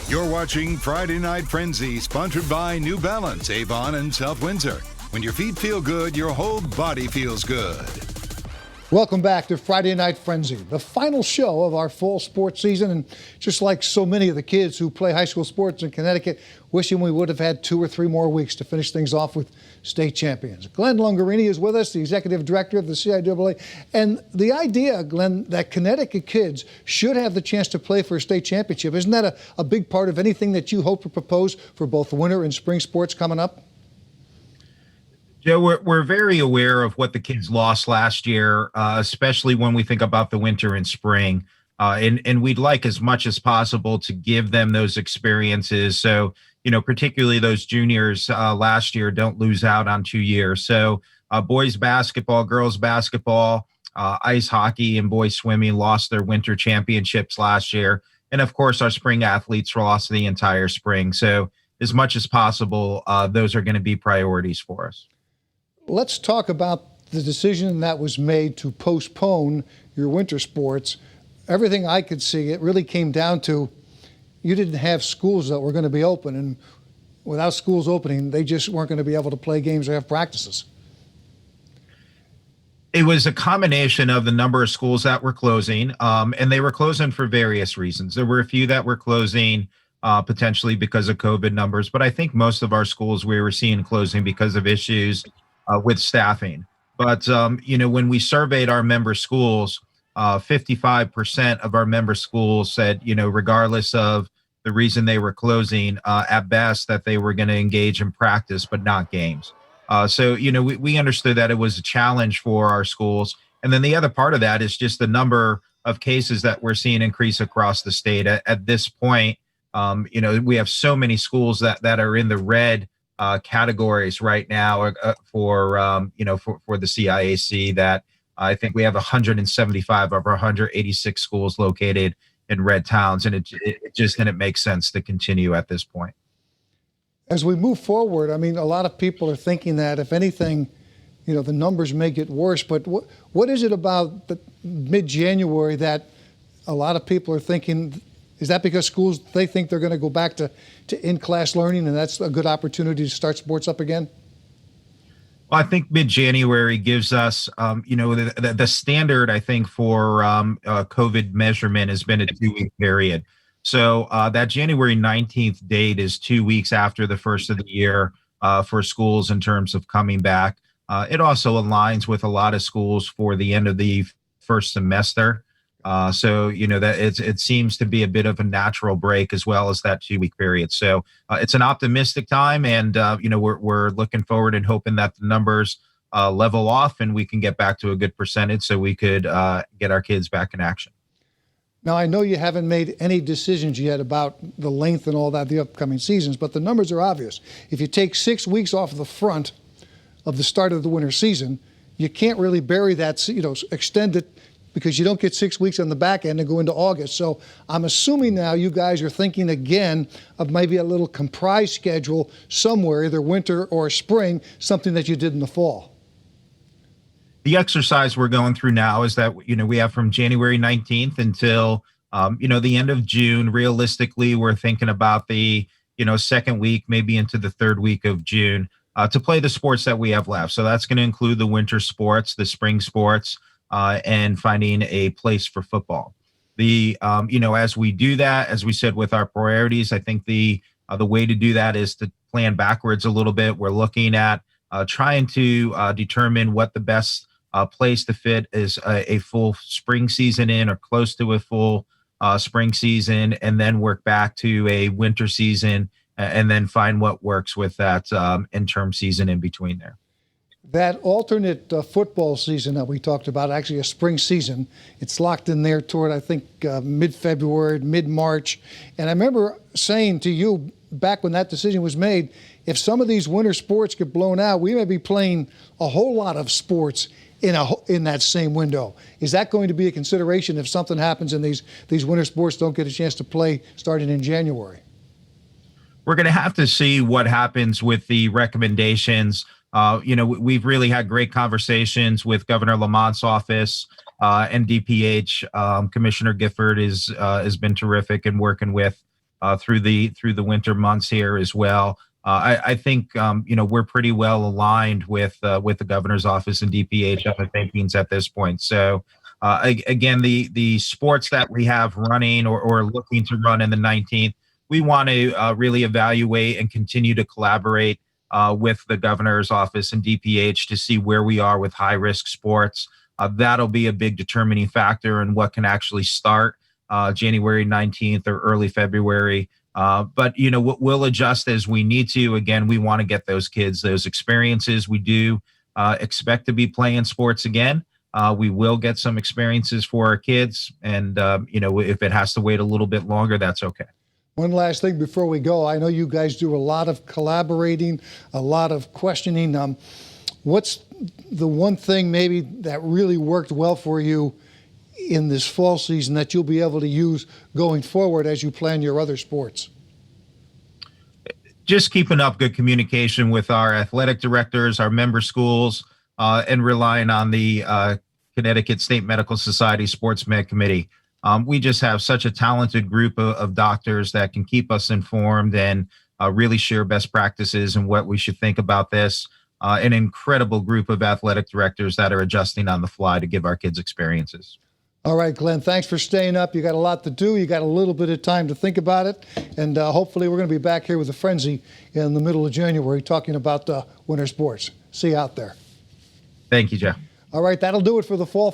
You're watching Friday Night Frenzy, sponsored by New Balance, Avon, and South Windsor. When your feet feel good, your whole body feels good. Welcome back to Friday Night Frenzy, the final show of our fall sports season. And just like so many of the kids who play high school sports in Connecticut, wishing we would have had 2 or 3 more weeks to finish things off with state champions. Glenn Lungarini is with us, the executive director of the CIAA. And the idea, Glenn, that Connecticut kids should have the chance to play for a state championship, isn't that a big part of anything that you hope to propose for both winter and spring sports coming up? Joe, we're very aware of what the kids lost last year, especially when we think about the winter and spring. And we'd like as much as possible to give them those experiences. So, particularly those juniors last year don't lose out on 2 years. So boys basketball, girls basketball, ice hockey, and boys swimming lost their winter championships last year. And of course, our spring athletes lost the entire spring. So as much as possible, those are going to be priorities for us. Let's talk about the decision that was made to postpone your winter sports. Everything I could see, it really came down to you didn't have schools that were going to be open, and without schools opening, they just weren't going to be able to play games or have practices. It was a combination of the number of schools that were closing, and they were closing for various reasons. There were a few that were closing potentially because of COVID numbers, but I think most of our schools we were seeing closing because of issues with staffing. But, when we surveyed our member schools, 55% of our member schools said, regardless of the reason they were closing, at best that they were going to engage in practice, but not games. So, we understood that it was a challenge for our schools. And then the other part of that is just the number of cases that we're seeing increase across the state. At this point, we have so many schools that are in the red categories right now for the CIAC that I think we have 175 of our 186 schools located in red towns, and it just didn't make sense to continue at this point. As we move forward, I mean, a lot of people are thinking that if anything, the numbers may get worse, but what is it about the mid-January that a lot of people are thinking? Is that because schools, they think they're going to go back to in-class learning, and that's a good opportunity to start sports up again? Well, I think mid-January gives us, the standard, I think, for COVID measurement has been a 2-week period. So that January 19th date is 2 weeks after the first of the year for schools in terms of coming back. It also aligns with a lot of schools for the end of the first semester. So that it seems to be a bit of a natural break as well as that 2-week period. So it's an optimistic time, and we're looking forward and hoping that the numbers level off and we can get back to a good percentage so we could get our kids back in action. Now, I know you haven't made any decisions yet about the length and all that, the upcoming seasons, but the numbers are obvious. If you take 6 weeks off the front of the start of the winter season, you can't really bury that, extend it, because you don't get 6 weeks on the back end and go into August. So I'm assuming now you guys are thinking again of maybe a little comprised schedule somewhere, either winter or spring, something that you did in the fall. The exercise we're going through now is that, we have from January 19th until, the end of June. Realistically, we're thinking about the, second week, maybe into the third week of June to play the sports that we have left. So that's going to include the winter sports, the spring sports, and finding a place for football. As we do that, as we said with our priorities, I think the way to do that is to plan backwards a little bit. We're looking at trying to determine what the best place to fit is a full spring season in or close to a full spring season, and then work back to a winter season and then find what works with that interim season in between there. That alternate football season that we talked about, actually a spring season, it's locked in there toward, I think, mid-February, mid-March. And I remember saying to you back when that decision was made, if some of these winter sports get blown out, we may be playing a whole lot of sports in that same window. Is that going to be a consideration if something happens and these winter sports don't get a chance to play starting in January? We're going to have to see what happens with the recommendations. We've really had great conversations with Governor Lamont's office and DPH. Commissioner Gifford has been terrific in working with through the winter months here as well. I think we're pretty well aligned with the governor's office and DPH on the thinkings at this point. So again, the sports that we have running or looking to run in the 19th, we want to really evaluate and continue to collaborate with the governor's office and DPH to see where we are with high risk sports. That'll be a big determining factor in what can actually start January 19th or early February. But we'll adjust as we need to. Again, we want to get those kids those experiences. We do expect to be playing sports again. We will get some experiences for our kids, and if it has to wait a little bit longer, that's okay. One last thing before we go. I know you guys do a lot of collaborating, a lot of questioning. What's the one thing maybe that really worked well for you in this fall season that you'll be able to use going forward as you plan your other sports? Just keeping up good communication with our athletic directors, our member schools, and relying on the Connecticut State Medical Society Sports Med Committee. We just have such a talented group of doctors that can keep us informed and really share best practices and what we should think about this. An incredible group of athletic directors that are adjusting on the fly to give our kids experiences. All right, Glenn, thanks for staying up. You got a lot to do. You got a little bit of time to think about it. And hopefully we're going to be back here with a frenzy in the middle of January talking about winter sports. See you out there. Thank you, Joe. All right, that'll do it for the fall